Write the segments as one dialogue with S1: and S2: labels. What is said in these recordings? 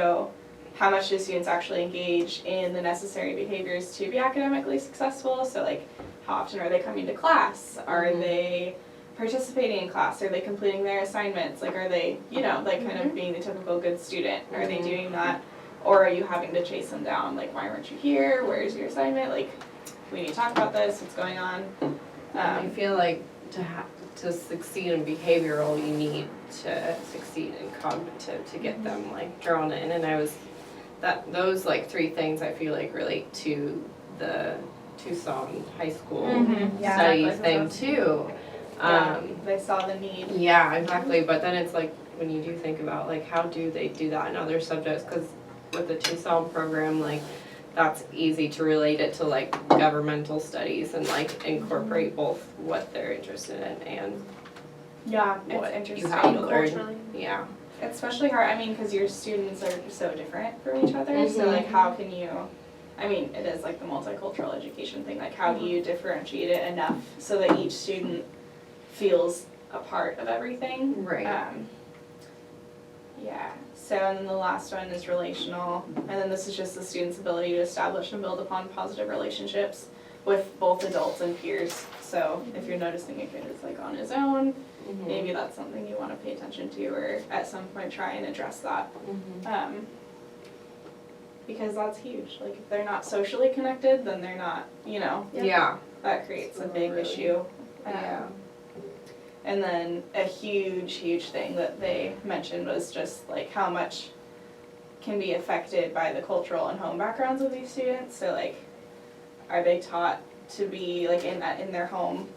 S1: So how much do students actually engage in the necessary behaviors to be academically successful? So like, how often are they coming to class? Are they participating in class? Are they completing their assignments? Like, are they, you know, like kind of being the typical good student? Are they doing that? Or are you having to chase them down? Like, why weren't you here? Where's your assignment? Like, we need to talk about this. What's going on?
S2: I feel like to succeed in behavioral, you need to succeed in cognitive to get them like drawn in. And those like 3 things I feel like relate to the Tucson high school study thing too.
S1: They saw the need.
S2: Yeah, exactly. But then it's like when you do think about like how do they do that in other subjects, because with the Tucson program, like that's easy to relate it to like governmental studies and like incorporate both what they're interested in and what
S1: It's
S2: you have to learn.
S1: culturally.
S2: Yeah.
S1: It's especially hard, I mean, because your students are so different from each other, so like how can you, I mean, it is like the multicultural education thing, like how do you differentiate it enough so that each student feels a part of everything?
S2: Right.
S1: Yeah, so and then the last one is relational, and then this is just the student's ability to establish and build upon positive relationships with both adults and peers. So if you're noticing a kid is like on his own, maybe that's something you want to pay attention to, or at some point try and address that. Because that's huge. Like if they're not socially connected, then they're not, you know.
S2: Yeah.
S1: That creates a big issue.
S2: Yeah.
S1: And then a huge thing that they mentioned was just like how much can be affected by the cultural and home backgrounds of these students. So like, are they taught to be like in their home?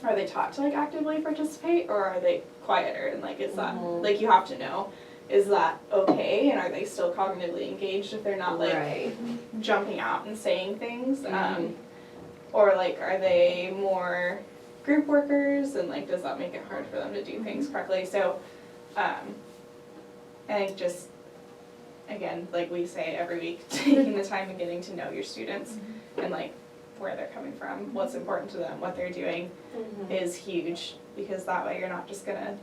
S1: Are they taught to like actively participate, or are they quieter? And like, is that like you have to know, is that okay? And are they still cognitively engaged if they're not like jumping out and saying things? Or like, are they more group workers, and like does that make it hard for them to do things correctly? So I think just again, like we say every week, taking the time and getting to know your students and like where they're coming from, what's important to them, what they're doing is huge, because that way you're not just gonna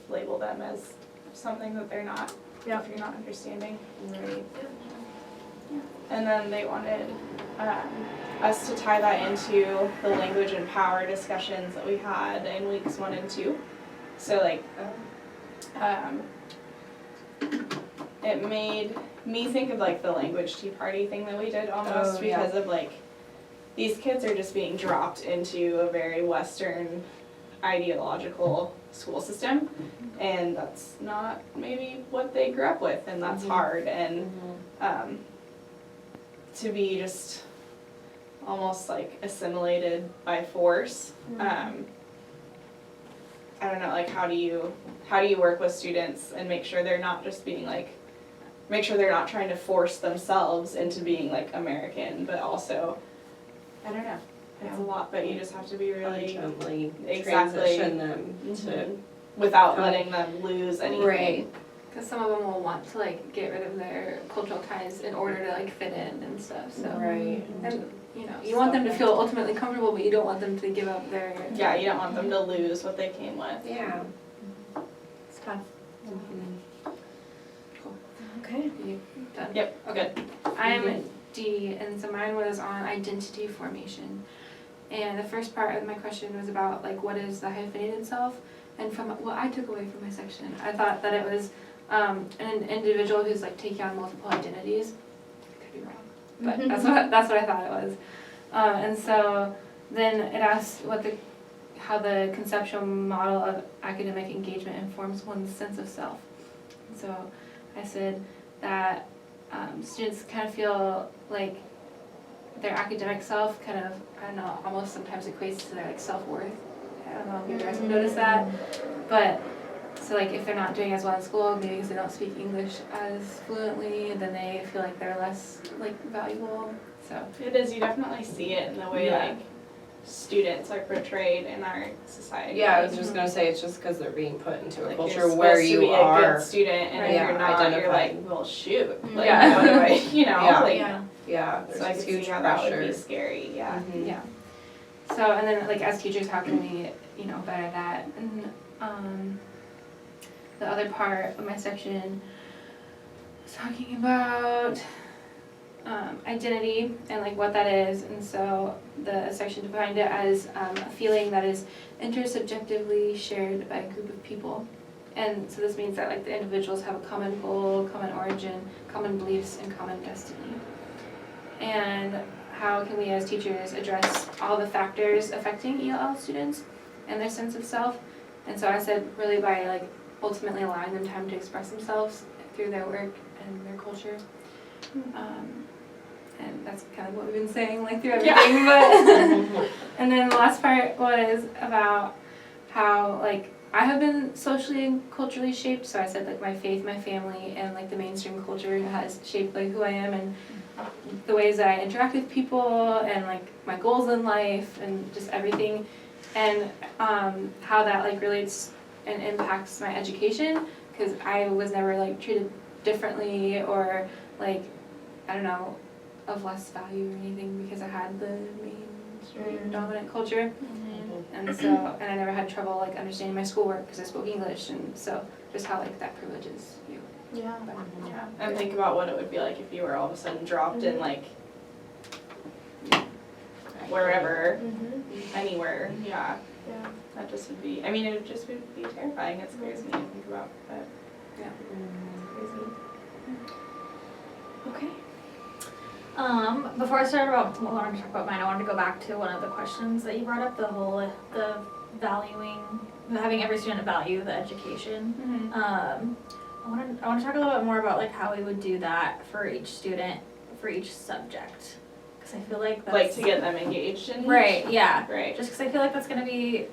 S1: label them as something that they're not if you're not understanding.
S2: Right.
S1: And then they wanted us to tie that into the language and power discussions that we had in weeks 1 and 2. So like, it made me think of like the language tea party thing that we did almost, because of like, these kids are just being dropped into a very Western ideological school system, and that's not maybe what they grew up with, and that's hard, and to be just almost like assimilated by force. I don't know, like how do you work with students and make sure they're not just being like, make sure they're not trying to force themselves into being like American, but also, I don't know, it's a lot, but you just have to be really
S2: gently transition them to
S1: without letting them lose anything.
S3: Right. Because some of them will want to like get rid of their cultural ties in order to like fit in and stuff. So
S2: right.
S3: And you know, you want them to feel ultimately comfortable, but you don't want them to give up their.
S1: Yeah, you don't want them to lose what they came with.
S2: Yeah.
S3: It's tough.
S2: Cool.
S3: Okay. You done?
S1: Yep.
S3: Okay. I'm D, and so mine was on identity formation. And the first part of my question was about like what is the hyphenated self, and from what I took away from my section, I thought that it was an individual who's like taking on multiple identities. I could be wrong, but that's what I thought it was. And so then it asked how the conceptual model of academic engagement informs one's sense of self. So I said that students kind of feel like their academic self kind of, I don't know, almost sometimes equates to their like self-worth. I don't know if you guys have noticed that, but so like if they're not doing as well in school, maybe because they don't speak English as fluently, then they feel like they're less like valuable. So
S1: it is, you definitely see it in the way like students are portrayed in our society.
S2: Yeah, I was just gonna say it's just because they're being put into a
S1: like
S2: culture where you
S1: be
S2: are
S1: a good student, and if you're not, you're like, well, shoot, like what do I, you know,
S2: there's
S1: so I
S2: this
S1: could
S2: huge
S1: see how
S2: pressure.
S1: that would be scary. Yeah.
S3: Yeah. So and then like as teachers, how can we better that? And the other part of my section talking about identity and like what that is, and so the section defined it as a feeling that is intersubjectively shared by a group of people. And so this means that like the individuals have a common goal, common origin, common beliefs, and common destiny. And how can we as teachers address all the factors affecting ELL students and their sense of self? And so I said really by like ultimately allowing them time to express themselves through their work and their culture. And that's kind of what we've been saying like through everything. But and then the last part was about how like I have been socially and culturally shaped. So I said like my faith, my family, and like the mainstream culture has shaped like who I am and the ways that I interact with people and like my goals in life and just everything, and how that like relates and impacts my education, because I was never like treated differently or like I don't know, of less value or anything because I had the mainstream dominant culture. And so, and I never had trouble like understanding my schoolwork because I spoke English, and so just how like that privileges you.
S1: Yeah. Yeah. And think about what it would be like if you were all of a sudden dropped in like wherever, anywhere. Yeah.
S4: Yeah.
S1: That just would be. I mean, it would just would be terrifying. It's crazy to think about, but
S3: Yeah.
S1: crazy.
S4: Okay. Before I started about what I wanted to talk about mine, I wanted to go back to one of the questions that you brought up, the valuing, having every student value the education. I want to talk a little bit more about like how we would do that for each student, for each subject, because I feel like that's
S1: Like to get them engaged in.
S4: right, yeah,
S1: Right.
S4: just because I feel like that's gonna be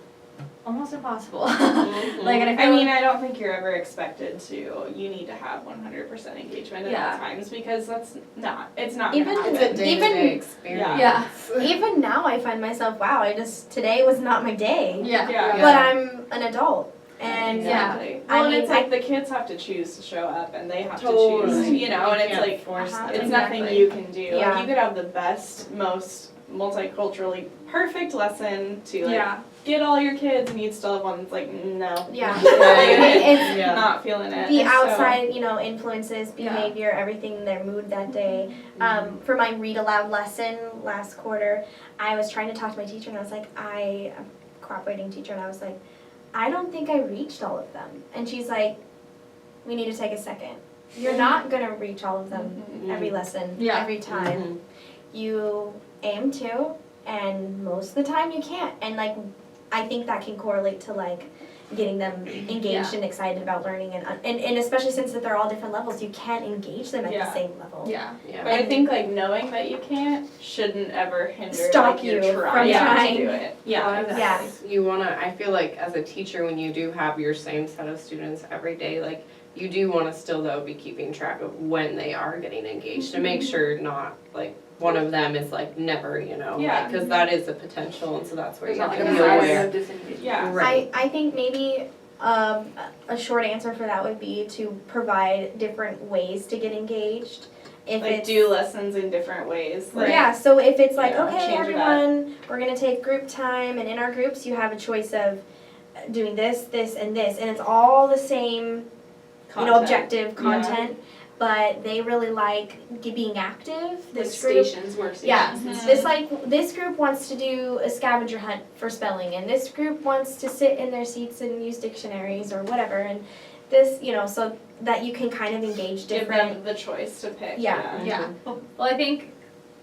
S4: almost impossible.
S2: Mhm.
S4: Like, and I
S1: I
S4: feel
S1: mean,
S4: like,
S1: I don't think you're ever expected to, you need to have 100% engagement at
S4: Yeah.
S1: all times, because that's not, it's not
S4: Even
S1: gonna
S2: It's
S1: happen.
S2: a day-to-day experience.
S4: yeah,
S5: Even now I find myself, wow, today was not my day.
S4: yeah,
S1: Yeah.
S5: But I'm an adult. And
S1: Exactly.
S5: I
S1: Well, and
S5: mean,
S1: it's like the kids have to choose to show up, and they have to
S2: Totally.
S1: choose, you know, and it's
S2: can't
S1: like,
S2: force
S5: Uh-huh.
S2: them.
S1: it's
S5: Exactly.
S1: nothing you can do.
S5: Yeah.
S1: Like, you could have the best, most multiculturally perfect lesson to like
S4: yeah.
S1: get all your kids, and you'd still have one that's like, no.
S5: yeah.
S1: It's
S2: Yeah.
S1: not feeling it.
S5: The
S1: And so-
S5: outside, influences
S4: Yeah.
S5: behavior, everything, their mood that day. For my read aloud lesson last quarter, I was trying to talk to my teacher, and I was like, I'm a cooperating teacher, and I was like, I don't think I reached all of them. And she's like, we need to take a second. You're not gonna reach all of them every lesson,
S4: Yeah.
S5: every time. You aim to, and most of the time you can't. And like, I think that can correlate to like getting them engaged and excited about learning, and especially since that they're all different levels, you can't engage them at
S1: Yeah.
S5: the same level.
S4: Yeah.
S1: But I think like knowing that you can't shouldn't ever hinder
S5: Stop
S1: like, your
S5: you from
S1: trying
S5: trying.
S1: to do it.
S4: Yeah.
S5: Yeah.
S2: You wanna, I feel like as a teacher, when you do have your same set of students every day, like, you do wanna still though be keeping track of when they are getting engaged, to make sure not, like, one of them is like never,
S1: Yeah.
S2: cause that is a potential, and so that's where
S3: There's
S2: you have
S3: not
S2: to
S3: like
S2: be
S3: a pattern
S2: aware.
S3: of disengagement.
S1: Yeah.
S2: Right.
S5: I think maybe a short answer for that would be to provide different ways to get engaged. If
S1: Like
S5: it's,
S1: do lessons in different ways. Like,
S5: yeah, so if it's like,
S1: Yeah,
S5: okay,
S1: change it up.
S5: everyone, we're gonna take group time, and in our groups you have a choice of doing this, this, and this, and it's all the same,
S1: content.
S5: objective content, but they really like being active.
S3: Like
S5: This group,
S3: stations, workstations.
S5: yeah,
S1: Mhm.
S5: this group wants to do a scavenger hunt for spelling, and this group wants to sit in their seats and use dictionaries or whatever, and this, so that you can kind of engage
S1: Give
S5: different.
S1: them the choice to pick.
S5: Yeah.
S4: Yeah. Well, I think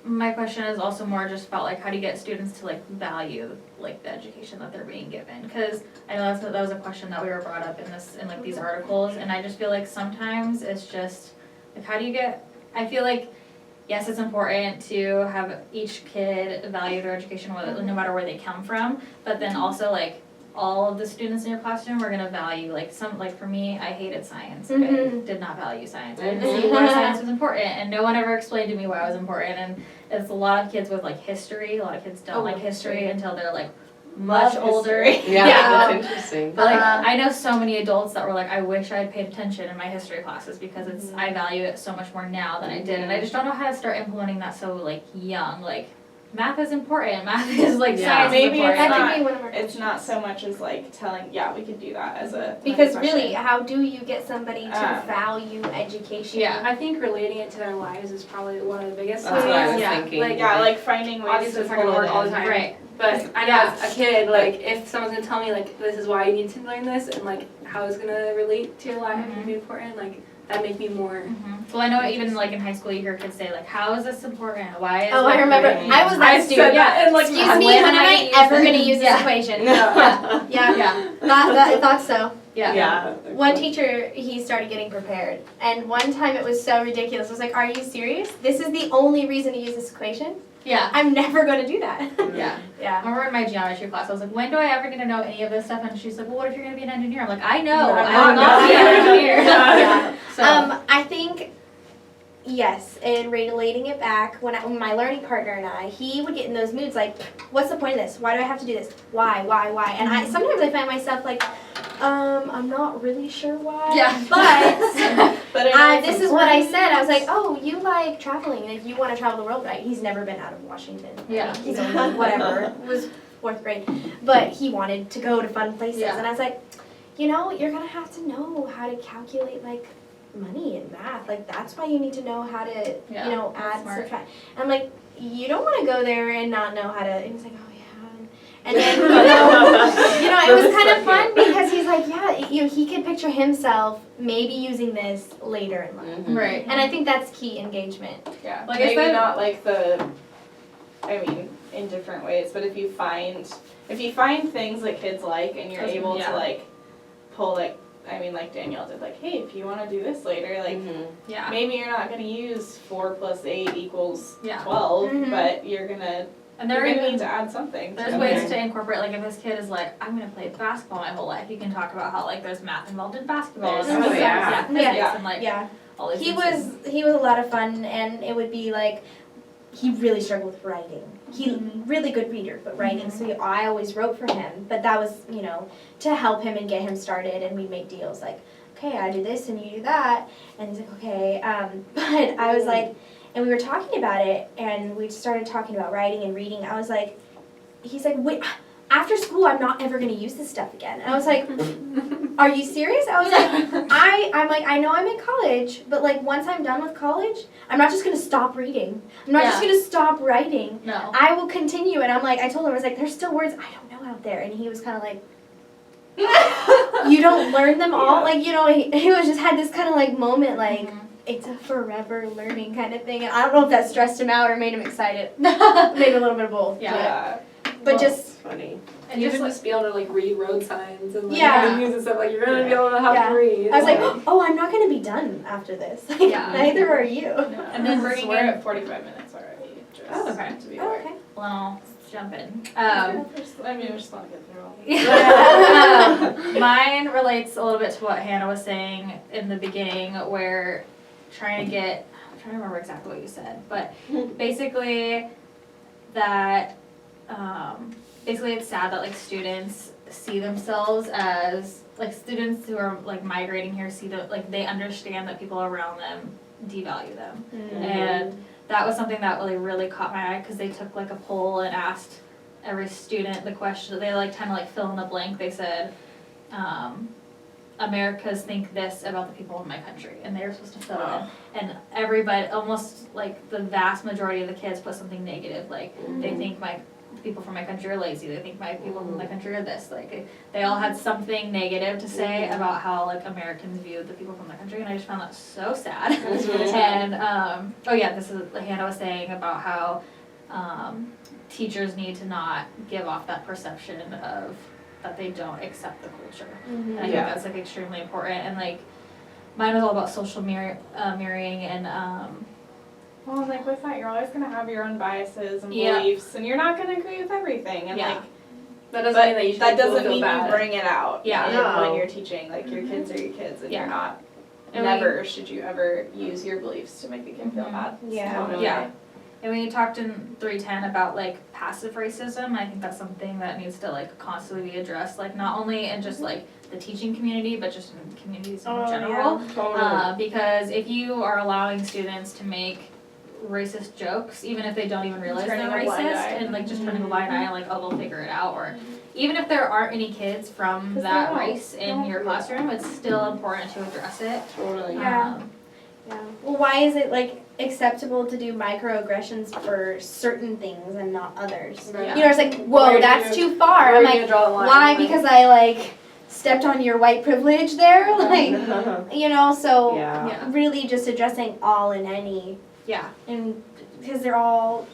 S4: my question is also more just about like how do you get students to like value like the education that they're being given? Because I know that was a question that we were brought up in like these articles, and I just feel like sometimes it's just like how do you get? I feel like yes, it's important to have each kid value their education, no matter where they come from, but then also like all of the students in your classroom are gonna value like for me, I hated science. I did not value science. I didn't see why science was important, and no one ever explained to me why it was important. And it's a lot of kids with like history. A lot of kids don't like history until they're like much
S1: Love
S4: older.
S1: history.
S2: Yeah,
S4: Yeah.
S2: that's interesting.
S4: But like I know so many adults that were like, I wish I had paid attention in my history classes because I value it so much more now than I did, and I just don't know how to start implementing that so like young. Like math is important, math is like
S2: Yeah.
S4: science
S1: Maybe
S4: is
S1: it's
S4: important.
S5: That
S1: not-
S5: could be one of our
S1: It's
S5: questions.
S1: not so much as like telling, yeah, we could do that as a
S5: Because
S1: question.
S5: really, how do you get somebody to value education?
S4: Yeah.
S3: I think relating it to their lives is probably one of the biggest
S2: That's what I was
S4: Yeah.
S2: thinking.
S3: Like,
S1: Yeah, like finding ways
S3: obviously
S1: to
S3: it's not gonna
S1: pull
S3: work
S1: it
S3: all the
S1: in.
S3: time.
S4: Right.
S3: But I know
S1: Yeah.
S3: as a kid, like if someone's gonna tell me like this is why you need to learn this and like how it's gonna relate to your life and be important, like that'd make me more.
S4: Well, I know even like in high school you hear kids say like, how is this important? Why is
S5: Oh, I
S4: it
S5: remember.
S4: important?
S5: I was
S3: I
S5: that
S3: said
S5: student.
S3: that and like
S5: Excuse
S4: yeah,
S5: me,
S4: when
S5: when
S4: am
S5: am
S4: I
S5: I
S4: gonna use
S5: ever
S4: this?
S5: going to use this
S4: Yeah.
S5: equation?
S3: Yeah.
S5: Yeah,
S4: Yeah.
S5: I thought so.
S4: Yeah.
S2: Yeah.
S5: One teacher, he started getting prepared. And one time it was so ridiculous. I was like, are you serious? This is the only reason to use this equation?
S4: Yeah.
S5: I'm never going to do that.
S4: Yeah.
S5: Yeah.
S4: I remember in my geometry class, I was like, when do I ever get to know any of this stuff? And she's like, well, what if you're going to be an engineer? I'm like, I know,
S2: No,
S4: I will not
S2: no.
S4: be an engineer.
S5: Yeah.
S4: So,
S5: I think, yes, and relating it back, when my learning partner and I, he would get in those moods like, what's the point of this? Why do I have to do this? Why? And sometimes I find myself like, I'm not really sure why.
S4: Yeah.
S5: But
S1: But I know it's
S5: this is what I
S1: important.
S5: said. I was like, oh, you like traveling. Like, you want to travel the world, right? He's never been out of Washington.
S4: Yeah.
S5: He's only, whatever, it was 4th grade. But he wanted to go to fun places.
S4: Yeah.
S5: And I was like, you know, you're going to have to know how to calculate, like, money and math. Like, that's why you need to know how to,
S4: Yeah,
S5: you know,
S4: that's
S5: add,
S4: smart.
S5: subtract. I'm like, you don't want to go there and not know how to. And he's like, oh, yeah. And then, you know, it was kind of fun because he's like, yeah, he could picture himself maybe using this later in life.
S2: Mhm.
S4: right.
S5: And I think that's key engagement.
S1: Yeah,
S4: Like I
S1: maybe
S4: said-
S1: not like I mean, in different ways, but if you find things that kids like and you're able
S4: Yeah.
S1: to like pull like, I mean, like Danielle did, like, hey, if you want to do this later, like,
S2: Mhm.
S4: Yeah.
S1: maybe you're not going to use 4 + 8 =
S4: Yeah.
S1: 12,
S5: Mhm.
S1: but you're gonna
S4: And there are
S1: need
S4: even
S1: to add something.
S4: there's
S1: to
S4: ways
S1: it.
S4: to incorporate, like if this kid is like, I'm gonna play basketball my whole life, you can talk about how like there's math involved in basketball,
S1: There's-
S4: and
S2: oh,
S4: physics,
S2: yeah.
S4: physics
S5: Yeah.
S4: and like
S5: Yeah.
S4: all these
S5: He
S4: things.
S5: was a lot of fun, and it would be like, he really struggled with writing. He really good reader, but writing. So I always wrote for him, but that was, you know, to help him and get him started. And we'd make deals like, okay, I do this and you do that, and he's like, okay. But I was like, and we were talking about it, and we started talking about writing and reading. I was like, he's like, wait. After school, I'm not ever gonna use this stuff again. And I was like, are you serious? I was like, I'm like, I know I'm in college, but like once I'm done with college, I'm not just gonna stop reading. I'm not just
S4: Yeah.
S5: gonna stop writing.
S4: No.
S5: I will continue. And I'm like, I told him, I was like, there's still words I don't know out there. And he was kind of like, you don't learn them all?
S1: Yeah.
S5: Like, you know, he was just had this kind of like moment, like,
S4: Mhm.
S5: it's a forever learning kind of thing. And I don't know if that stressed him out or made him excited.
S4: Mm-hmm.
S5: Maybe a little bit of both.
S4: Yeah.
S1: Yeah.
S5: But
S2: Well,
S5: just,
S2: it's funny.
S3: And you just be able to like read road signs and like
S5: Yeah.
S3: menus and stuff. Like you're gonna be able to have
S5: Yeah.
S3: to read.
S5: I was like, oh, I'm not going to be done after this. Like,
S4: Yeah.
S5: neither are you.
S1: No.
S4: And then bringing
S1: we're
S4: in-
S1: at 45 minutes already. Just
S4: Oh, okay.
S1: To be
S5: Oh,
S1: aware.
S5: okay.
S4: Well, I'll jump in.
S1: I mean, we just want to get through all this.
S4: Mine relates a little bit to what Hannah was saying in the beginning, where I'm trying to remember exactly what you said, but basically that, basically it's sad that like students see themselves as, like students who are like migrating here see that, like they understand that people around them devalue them. And that was something that really caught my eye, because they took like a poll and asked every student the question. They like kind of like fill in the blank. They said, Americans think this about the people in my country, and they were supposed to fill
S1: Wow.
S4: in. And everybody, almost like the vast majority of the kids, put something negative. Like they think people from my country are lazy. They think my people from my country are this. Like they all had something negative to say about how like Americans viewed the people from the country, and I just found that so sad. And oh yeah, this is like Hannah was saying about how teachers need to not give off that perception of that they don't accept the culture. And I think
S1: Yeah.
S4: that's like extremely important. And like mine was all about social mirroring and
S1: Well, like with that, you're always gonna have your own biases and
S4: Yeah.
S1: beliefs, and you're not gonna agree with everything. And
S4: Yeah.
S1: like,
S3: that doesn't
S1: but
S3: mean that you should
S1: that
S3: make people
S1: doesn't
S3: feel
S1: mean
S3: bad.
S1: you bring it out.
S4: Yeah.
S1: When
S2: No.
S1: you're teaching, like your kids are your kids, and
S4: Yeah.
S1: you're not.
S4: And
S1: Never should you ever use your beliefs to make a kid feel
S4: Mhm.
S1: bad.
S5: Yeah.
S1: Totally.
S4: Yeah. And we talked in 310 about like passive racism. I think that's something that needs to like constantly be addressed, like not only in just like the teaching community, but just in communities in general.
S1: Totally.
S4: Because if you are allowing students to make racist jokes, even if they don't even realize they're
S1: Turning a blind
S4: racist,
S1: eye.
S4: and like just turning a blind eye and like, oh, they'll figure it out, or even if there aren't any kids from that
S1: they won't.
S4: race in your classroom, it's still important to address it.
S2: Totally.
S5: Yeah.
S4: Um,
S5: Yeah. Well, why is it like acceptable to do microaggressions for certain things and not others?
S3: Yeah.
S5: You know, it's like, whoa,
S2: Where do
S5: that's
S2: you-
S5: too far.
S2: Where
S5: I'm
S2: do
S5: like,
S2: you draw the line?
S5: why?
S2: Like-
S5: Because I like stepped on your white privilege there, like, you know. So
S2: Yeah.
S4: Yeah.
S5: really, just addressing all and any,
S4: Yeah.
S5: and because they're all,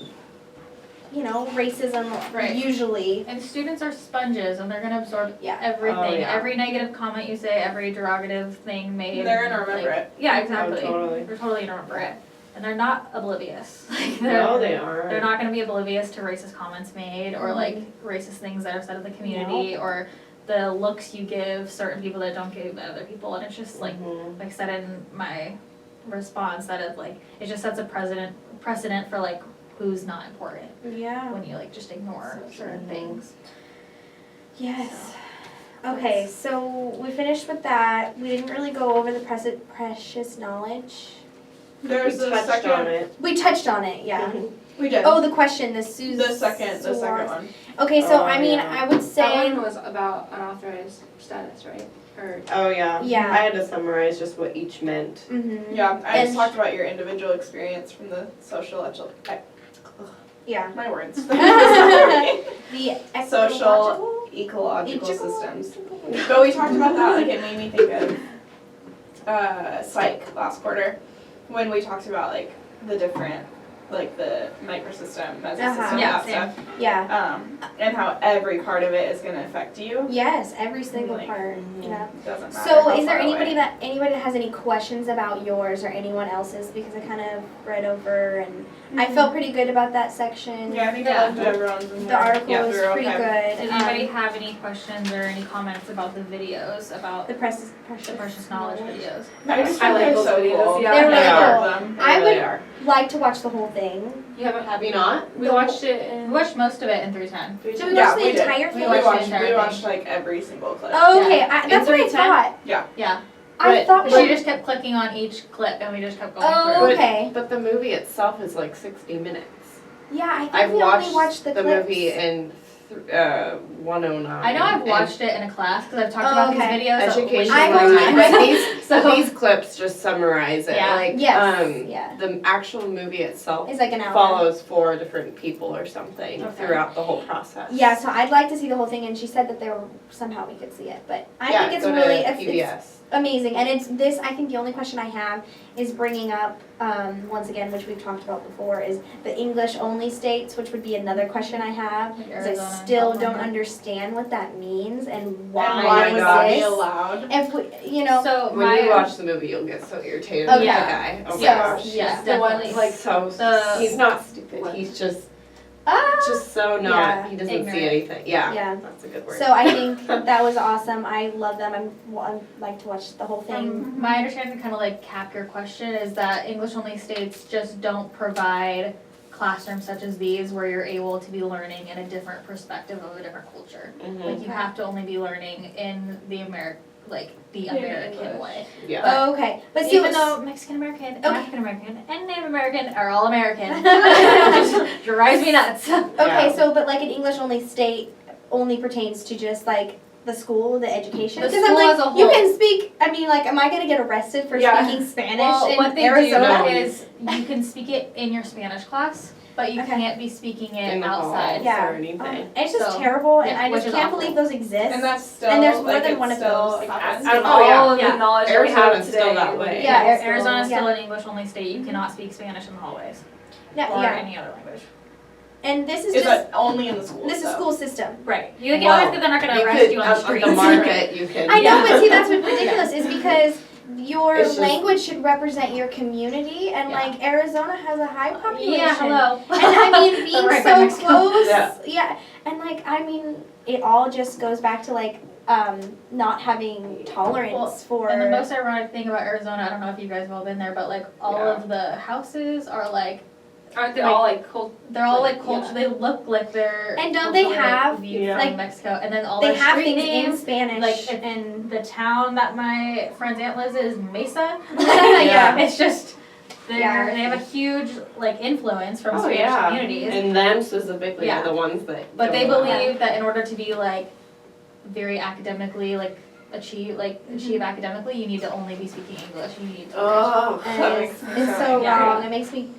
S5: you know, racism
S4: Right.
S5: usually.
S4: And students are sponges, and they're gonna absorb
S5: Yeah.
S4: everything,
S2: Oh, yeah.
S4: every negative comment you say, every derogative thing made.
S1: They're gonna remember
S4: like,
S1: it.
S4: Yeah, exactly.
S2: Oh, totally.
S4: They're totally gonna remember it, and they're not oblivious. Like,
S2: No, they aren't.
S4: They're not gonna be oblivious to racist comments made, or like racist things that are said in the community, or the looks you give certain people that don't give other people, and it's just like
S2: Mhm.
S4: I said in my response, that it like it just sets a precedent for like who's not important
S5: Yeah.
S4: when you like just ignore certain things.
S5: Yes. Okay, so we finished with that. We didn't really go over the precious knowledge.
S1: There's
S2: We
S1: the
S2: touched
S1: second.
S2: on it.
S5: We touched on it, yeah.
S1: We did.
S5: Oh, the question, the Susan.
S1: the second one.
S5: Okay, so
S2: Oh,
S5: I mean,
S2: yeah.
S5: I would
S3: That
S5: say,
S3: one was about unauthorized status, right? Or
S2: Oh, yeah.
S5: Yeah.
S2: I had to summarize just what each meant.
S5: mm-hmm.
S1: Yeah, I just
S5: And-
S1: talked about your individual experience from the
S5: Yeah.
S1: my words.
S5: The
S1: Social, ecological systems. But we talked about that, like it made me think of psych last quarter when we talked about like the different, like the microsystem, mesosystem,
S5: Uh-huh.
S4: Yeah,
S1: that
S4: same.
S1: stuff.
S5: Yeah.
S1: And how every part of it is gonna affect you.
S5: Yes, every single
S1: Like,
S5: part.
S2: mhm.
S5: Yeah.
S1: It doesn't matter.
S5: So,
S1: how
S5: is there
S1: far
S5: anybody
S1: away.
S5: that has any questions about yours or anyone else's? Because I kind of read over and I felt pretty good about that section.
S1: Yeah, I think
S4: Yeah.
S1: I loved everyone's.
S5: The article
S1: yeah,
S5: was
S1: we were
S5: pretty
S1: okay.
S5: good.
S4: Did anybody have any questions or any comments about the videos, about
S5: The
S4: the
S5: precious
S4: precious knowledge videos?
S1: I just
S3: I
S1: think
S3: like
S1: they're
S3: those
S1: so
S3: videos,
S1: cool.
S3: yeah.
S5: They're really
S1: I
S5: cool.
S1: love them.
S2: They
S5: I
S2: really
S5: would-
S2: are.
S5: Like to watch the whole thing.
S3: you haven't?
S2: Have you not?
S3: We watched it
S4: We
S3: in.
S4: watched most of it in 310.
S5: Did we
S1: Yeah,
S5: watch the
S1: we did.
S5: entire
S4: We
S5: thing?
S4: watched the
S1: We
S4: entire
S1: watched like every single clip.
S5: Oh, okay.
S4: Yeah.
S5: That's what I
S2: 310?
S5: thought.
S4: Yeah.
S5: I
S2: But
S5: thought.
S4: She just kept clicking on each clip, and we just kept going
S5: Oh,
S4: through.
S5: okay.
S2: But the movie itself is like 60 minutes.
S5: Yeah, I think
S2: I've
S5: we only watched the clips.
S2: movie in 109.
S4: I know I've watched it in a class because I've talked about these
S5: Okay.
S4: videos.
S2: Education
S5: I've
S2: one
S5: only-
S2: time, but these,
S4: So-
S2: but these clips just summarize it.
S4: Yeah.
S2: Like,
S5: Yes, yeah.
S2: the actual movie itself
S5: It's like an hour.
S2: follows 4 different people or something
S4: Okay.
S2: throughout the whole process.
S5: Yeah, so I'd like to see the whole thing, and she said that there were somehow we could see it, but I
S2: Yeah,
S5: think it's
S2: go to
S5: really it's
S2: PBS.
S5: amazing, and it's this. I think the only question I have is bringing up once again, which we've talked about before, is the English only states, which would be another question I have.
S4: Like
S5: Because I
S4: Arizona and
S5: still don't
S4: California.
S5: understand what that means and
S1: And
S5: why,
S1: why
S2: my
S1: would that be
S5: exists.
S1: allowed?
S5: If we, you know,
S4: So
S2: When
S4: my
S2: you watch the movie, you'll get so irritated
S5: Okay.
S2: with the
S4: Yeah.
S2: guy. Oh my
S5: Yes,
S2: gosh.
S4: yeah,
S2: The one,
S4: definitely.
S2: like, so,
S4: The-
S2: he's not stupid, he's just so not,
S5: Yeah.
S2: he doesn't
S4: Ignorant.
S2: see anything. Yeah,
S5: Yeah.
S2: that's a good word.
S5: so I think that was awesome. I love them. I'd like to watch the whole thing.
S4: my understanding to kind of like cap your question is that English only states just don't provide classrooms such as these where you're able to be learning in a different perspective of a different culture.
S2: Mhm.
S4: Like you have to only be learning in the American
S1: English.
S4: way.
S2: Yeah.
S5: Oh, okay, but see,
S4: Even though Mexican American,
S5: Okay.
S4: African American, and Native American are all American, it just drives me nuts.
S5: okay,
S2: Yeah.
S5: so but like an English only state only pertains to just like the school, the education.
S4: The
S5: Because I'm
S4: school
S5: like,
S4: as a
S5: you
S4: whole.
S5: can speak. I mean, like, am I gonna get arrested for
S1: Yeah.
S5: speaking Spanish
S4: Well,
S5: in
S4: what they
S5: Arizona?
S4: do is you can speak it in your Spanish class, but you
S5: Okay.
S4: can't be speaking it
S2: In the
S4: outside.
S2: halls
S5: Yeah.
S2: or anything.
S5: It's just
S4: So,
S5: terrible, and
S4: yeah,
S5: I
S4: which
S5: just
S4: is
S5: can't
S4: awful.
S5: believe those exist.
S1: And that's still
S5: And there's more
S1: like,
S5: than
S1: it
S5: one of
S1: still
S5: those.
S1: happens.
S3: Out of
S2: Oh, yeah.
S3: all of
S5: Yeah.
S3: the knowledge that we
S2: Arizona's
S3: have
S2: still
S3: today.
S2: that way.
S5: Yeah,
S4: Arizona's
S5: yeah.
S4: still an English only state. You cannot speak Spanish in the hallways
S5: yeah,
S4: or
S5: yeah.
S4: any other language.
S5: And this is
S1: Is
S5: just
S1: it only in the schools?
S5: this is
S1: though?
S5: school system.
S4: Right. You can
S2: Well,
S4: obviously they're not going to
S2: You
S4: arrest
S2: could,
S4: you on the
S2: at
S4: streets.
S2: the market, you can.
S5: I know,
S4: Yeah.
S5: but see, that's what's ridiculous is because your
S2: It's just-
S5: language should represent your community, and
S4: Yeah.
S5: like Arizona has a high population.
S4: Yeah. Hello.
S5: And I mean, being
S4: Right by
S5: so
S4: Mexico.
S5: close,
S2: Yeah.
S5: and like I mean, it all just goes back to like not having tolerance
S4: Well,
S5: for.
S4: And the most ironic thing about Arizona, I don't know if you guys have all been there, but like all
S2: Yeah.
S4: of the houses are like
S3: Aren't they all like cold?
S4: they're all like
S3: Like,
S4: culture.
S3: yeah.
S4: They look like they're
S5: And don't they
S4: culturally, like,
S5: have,
S4: viewed
S2: Yeah.
S4: from
S5: like,
S4: Mexico, and then all
S5: they
S4: their
S5: have
S4: street
S5: things in
S4: names.
S5: Spanish,
S4: Like
S5: and
S4: the town that my friend's aunt lives in is Mesa.
S5: Yeah.
S4: It's just
S5: Yeah.
S4: they have a huge like influence from
S2: Oh,
S4: Spanish
S2: yeah.
S4: communities.
S2: And them specifically
S4: Yeah.
S2: are the ones that.
S4: But they
S2: go on.
S4: believe that in order to be like very academically achieve academically, you need to only be speaking English. You need to
S2: Oh.
S5: And
S2: that
S5: it's,
S2: makes me
S5: it's so
S4: Yeah.
S5: wrong. It makes me,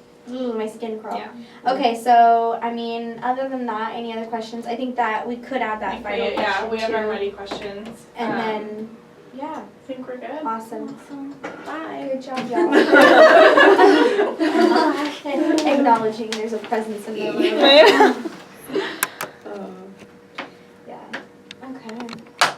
S5: my skin crawl.
S4: Yeah.
S5: Okay, so I mean, other than that, any other questions? I think that we could add that final question
S1: Yeah, we have our
S5: too.
S1: ready questions.
S5: And then, yeah,
S1: I think we're good.
S5: awesome.
S4: Bye.
S5: Good job, y'all. And acknowledging there's a presence in the room.
S2: Oh.